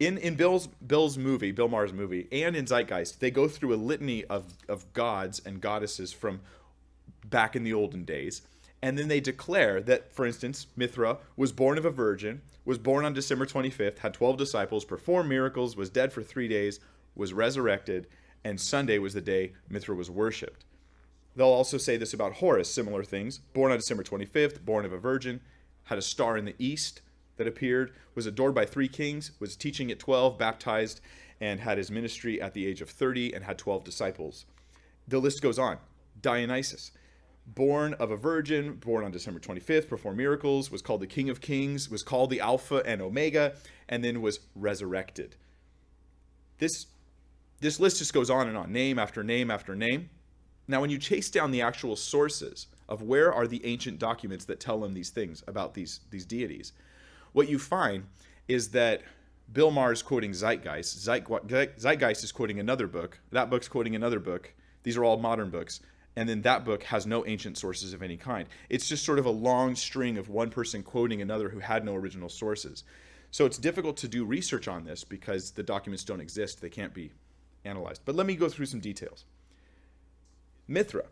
In Bill Maher's movie, and in Zeitgeist, they go through a litany of gods and goddesses from back in the olden days, and then they declare that, for instance, Mithra was born of a virgin, was born on December 25th, had 12 disciples, performed miracles, was dead for 3 days, was resurrected, and Sunday was the day Mithra was worshipped. They'll also say this about Horus, similar things. Born on December 25th, born of a virgin, had a star in the east that appeared, was adored by 3 kings, was teaching at 12, baptized, and had his ministry at the age of 30, and had 12 disciples. The list goes on. Dionysus, born of a virgin, born on December 25th, performed miracles, was called the King of Kings, was called the Alpha and Omega, and then was resurrected. This list just goes on and on, name after name after name. Now, when you chase down the actual sources of where are the ancient documents that tell them these things about these deities, what you find is that Bill Maher's quoting Zeitgeist. Zeitgeist is quoting another book. That book's quoting another book. These are all modern books. And then that book has no ancient sources of any kind. It's just sort of a long string of one person quoting another who had no original sources. So it's difficult to do research on this because the documents don't exist. They can't be analyzed. But let me go through some details. Mithra,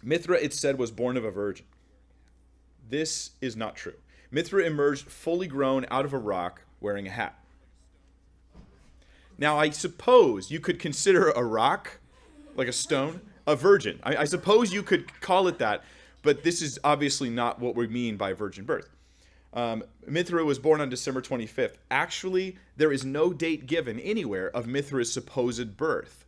it's said, was born of a virgin. This is not true. Mithra emerged fully grown out of a rock wearing a hat. Now, I suppose you could consider a rock, like a stone, a virgin. I suppose you could call it that, but this is obviously not what we mean by virgin birth. Mithra was born on December 25th. Actually, there is no date given anywhere of Mithra's supposed birth.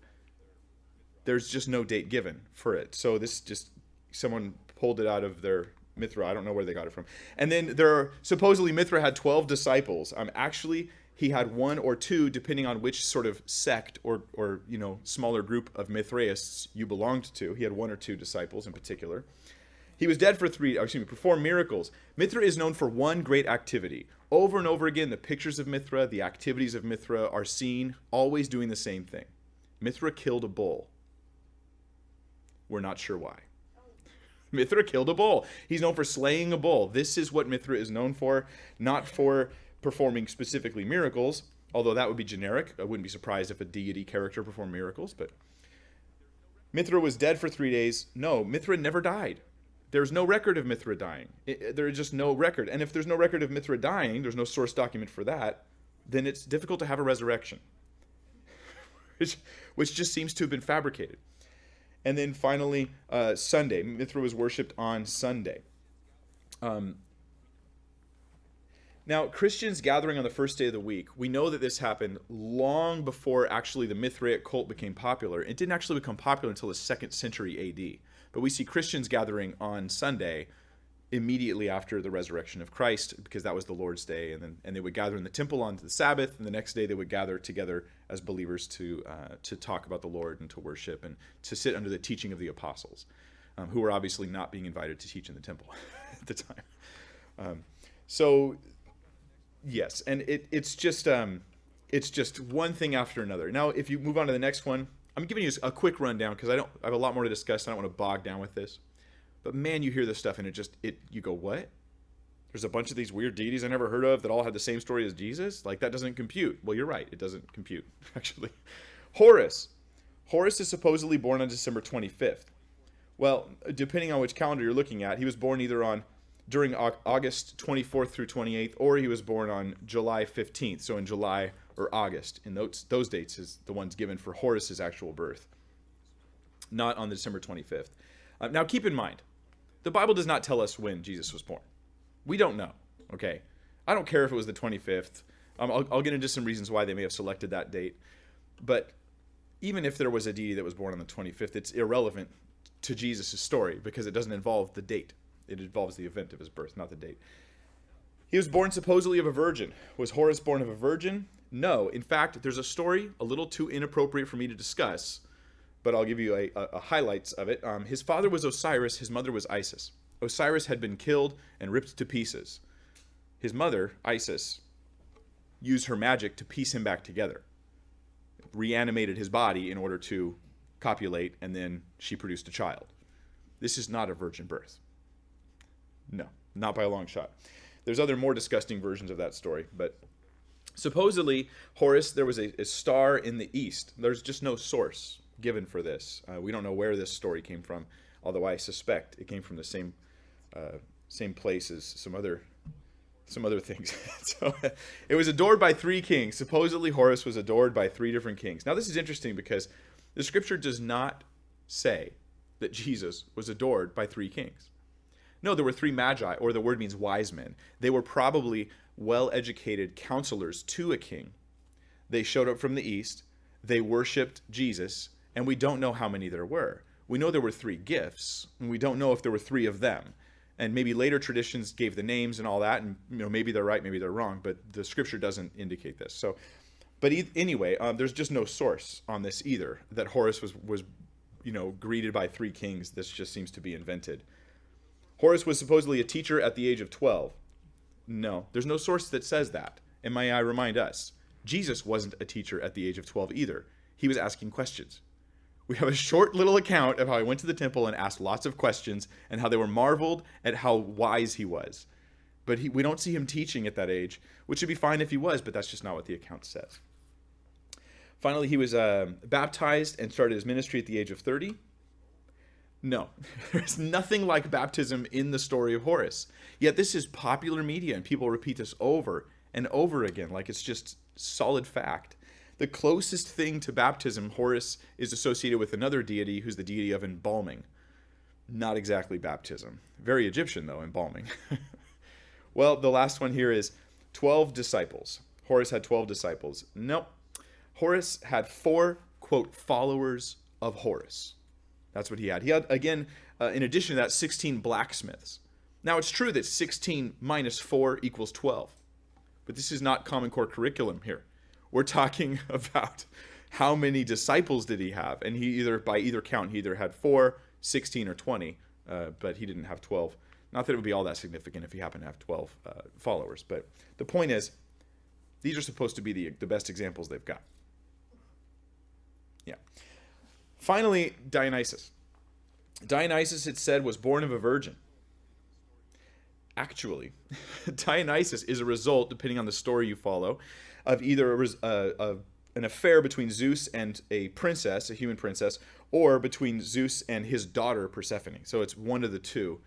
There's just no date given for it. So this just, someone pulled it out of their Mithra. I don't know where they got it from. And then supposedly Mithra had 12 disciples. Actually, he had 1 or 2, depending on which sort of sect or smaller group of Mithraists you belonged to. He had 1 or 2 disciples in particular. He was dead for performed miracles. Mithra is known for one great activity. Over and over again, the pictures of Mithra, the activities of Mithra are seen always doing the same thing. Mithra killed a bull. We're not sure why. Mithra killed a bull. He's known for slaying a bull. This is what Mithra is known for, not for performing specifically miracles, although that would be generic. I wouldn't be surprised if a deity character performed miracles, but Mithra was dead for 3 days. No, Mithra never died. There's no record of Mithra dying. There is just no record. And if there's no record of Mithra dying, there's no source document for that, then it's difficult to have a resurrection, which just seems to have been fabricated. And then finally, Sunday. Mithra was worshipped on Sunday. Now, Christians gathering on the first day of the week, we know that this happened long before actually the Mithraic cult became popular. It didn't actually become popular until the 2nd century AD. But we see Christians gathering on Sunday immediately after the resurrection of Christ, because that was the Lord's Day, and they would gather in the temple on the Sabbath, and the next day they would gather together as believers to talk about the Lord and to worship and to sit under the teaching of the apostles, who were obviously not being invited to teach in the temple at the time. Yes, and it's just one thing after another. Now, if you move on to the next one, I'm giving you a quick rundown because I have a lot more to discuss. I don't want to bog down with this. But man, you hear this stuff and you go, what? There's a bunch of these weird deities I never heard of that all had the same story as Jesus? Like, that doesn't compute. Well, you're right. It doesn't compute, actually. Horus. Horus is supposedly born on December 25th. Well, depending on which calendar you're looking at, he was born either during August 24th through 28th, or he was born on July 15th, so in July or August. And those dates is the ones given for Horus's actual birth, not on the December 25th. Now, keep in mind, the Bible does not tell us when Jesus was born. We don't know, okay? I don't care if it was the 25th. I'll get into some reasons why they may have selected that date. But even if there was a deity that was born on the 25th, it's irrelevant to Jesus' story because it doesn't involve the date. It involves the event of his birth, not the date. He was born supposedly of a virgin. Was Horus born of a virgin? No. In fact, there's a story a little too inappropriate for me to discuss, but I'll give you a highlights of it. His father was Osiris. His mother was Isis. Osiris had been killed and ripped to pieces. His mother, Isis, used her magic to piece him back together, reanimated his body in order to copulate, and then she produced a child. This is not a virgin birth. No, not by a long shot. There's other more disgusting versions of that story, but Supposedly, Horus, there was a star in the east. There's just no source given for this. We don't know where this story came from, although I suspect it came from the same place as some other things. So it was adored by 3 kings. Supposedly, Horus was adored by 3 different kings. Now, this is interesting because the scripture does not say that Jesus was adored by 3 kings. No, there were 3 magi, or the word means wise men. They were probably well-educated counselors to a king. They showed up from the east. They worshipped Jesus, and we don't know how many there were. We know there were 3 gifts, and we don't know if there were 3 of them. And maybe later traditions gave the names and all that, and maybe they're right, maybe they're wrong, but the scripture doesn't indicate this. So, but anyway, there's just no source on this either, that Horus was greeted by 3 kings. This just seems to be invented. Horus was supposedly a teacher at the age of 12. No, there's no source that says that. And may I remind us, Jesus wasn't a teacher at the age of 12 either. He was asking questions. We have a short little account of how he went to the temple and asked lots of questions and how they were marveled at how wise he was. But we don't see him teaching at that age, which would be fine if he was, but that's just not what the account says. Finally, he was baptized and started his ministry at the age of 30. No, there's nothing like baptism in the story of Horus. Yet this is popular media, and people repeat this over and over again like it's just solid fact. The closest thing to baptism, Horus is associated with another deity who's the deity of embalming. Not exactly baptism. Very Egyptian, though, embalming. Well, the last one here is 12 disciples. Horus had 12 disciples. Nope. Horus had 4, quote, followers of Horus. That's what he had. He had, again, in addition to that, 16 blacksmiths. Now, it's true that 16 minus 4 equals 12. But this is not Common Core curriculum here. We're talking about how many disciples did he have. And by either count, he either had 4, 16, or 20. But he didn't have 12. Not that it would be all that significant if he happened to have 12 followers. But the point is, these are supposed to be the best examples they've got. Yeah. Finally, Dionysus. Dionysus, it said, was born of a virgin. Actually, Dionysus is a result, depending on the story you follow, of either an affair between Zeus and a princess, a human princess, or between Zeus and his daughter, Persephone. So it's one of the two.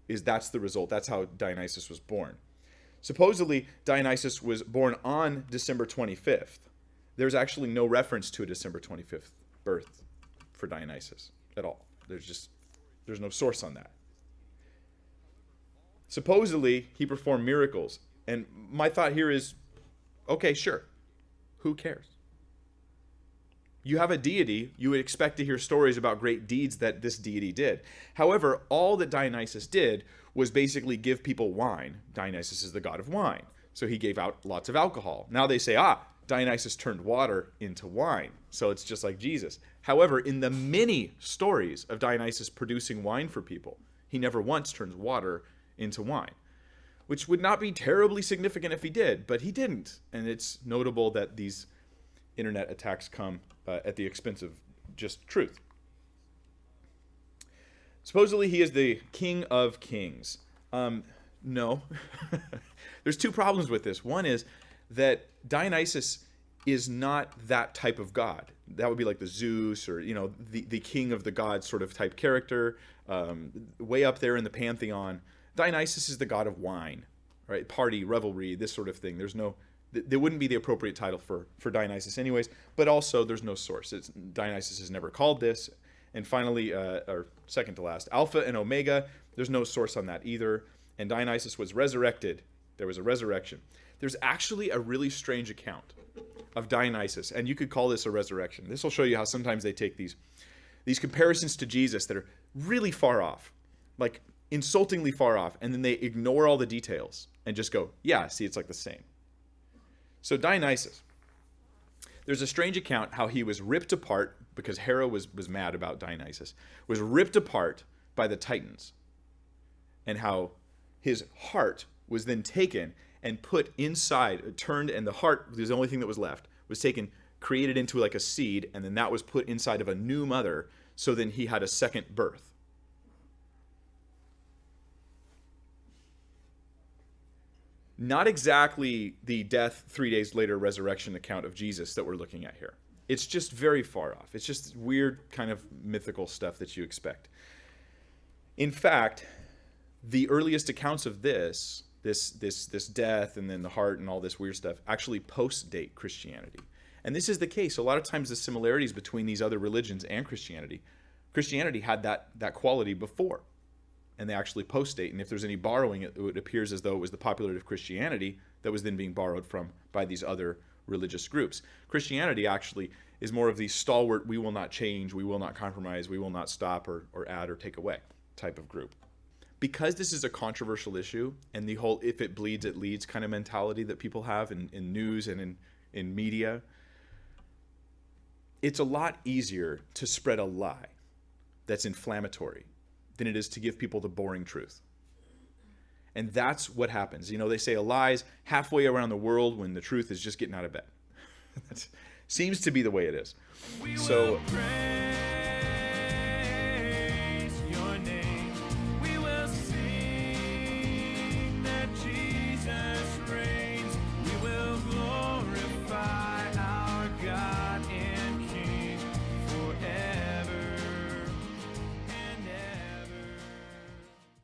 That's the result. That's how Dionysus was born. Supposedly, Dionysus was born on December 25th. There's actually no reference to a December 25th birth for Dionysus at all. There's no source on that. Supposedly, he performed miracles. And my thought here is, okay, sure. Who cares? You have a deity, you would expect to hear stories about great deeds that this deity did. However, all that Dionysus did was basically give people wine. Dionysus is the god of wine. So he gave out lots of alcohol. Now they say, Dionysus turned water into wine. So it's just like Jesus. However, in the many stories of Dionysus producing wine for people, he never once turns water into wine, which would not be terribly significant if he did, but he didn't. And it's notable that these internet attacks come at the expense of just truth. Supposedly he is the king of kings. No. There's 2 problems with this. One is that Dionysus is not that type of god. That would be like the Zeus or, the king of the gods sort of type character, way up there in the pantheon. Dionysus is the god of wine, right? Party, revelry, this sort of thing. There wouldn't be the appropriate title for Dionysus anyways, but also there's no source. Dionysus is never called this. And finally, or second to last, Alpha and Omega, there's no source on that either. And Dionysus was resurrected. There was a resurrection. There's actually a really strange account of Dionysus, and you could call this a resurrection. This will show you how sometimes they take these comparisons to Jesus that are really far off, like insultingly far off, and then they ignore all the details and just go, yeah, see, it's like the same. So Dionysus, there's a strange account how he was ripped apart because Hera was mad about Dionysus, was ripped apart by the Titans, and how his heart was then taken and put inside, turned, and the heart was the only thing that was left, was taken, created into like a seed, and then that was put inside of a new mother, so then he had a second birth. Not exactly the death 3 days later resurrection account of Jesus that we're looking at here. It's just very far off. It's just weird kind of mythical stuff that you expect. In fact, the earliest accounts of this death and then the heart and all this weird stuff actually post-date Christianity. And this is the case. A lot of times the similarities between these other religions and Christianity had that quality before. And they actually post-date. And if there's any borrowing, it appears as though it was the popularity of Christianity that was then being borrowed from by these other religious groups. Christianity actually is more of the stalwart, we will not change, we will not compromise, we will not stop or add or take away type of group. Because this is a controversial issue, and the whole if it bleeds, it leads kind of mentality that people have in news and in media, it's a lot easier to spread a lie that's inflammatory than it is to give people the boring truth. And that's what happens. You know, they say a lie's halfway around the world when the truth is just getting out of bed. That seems to be the way it is. So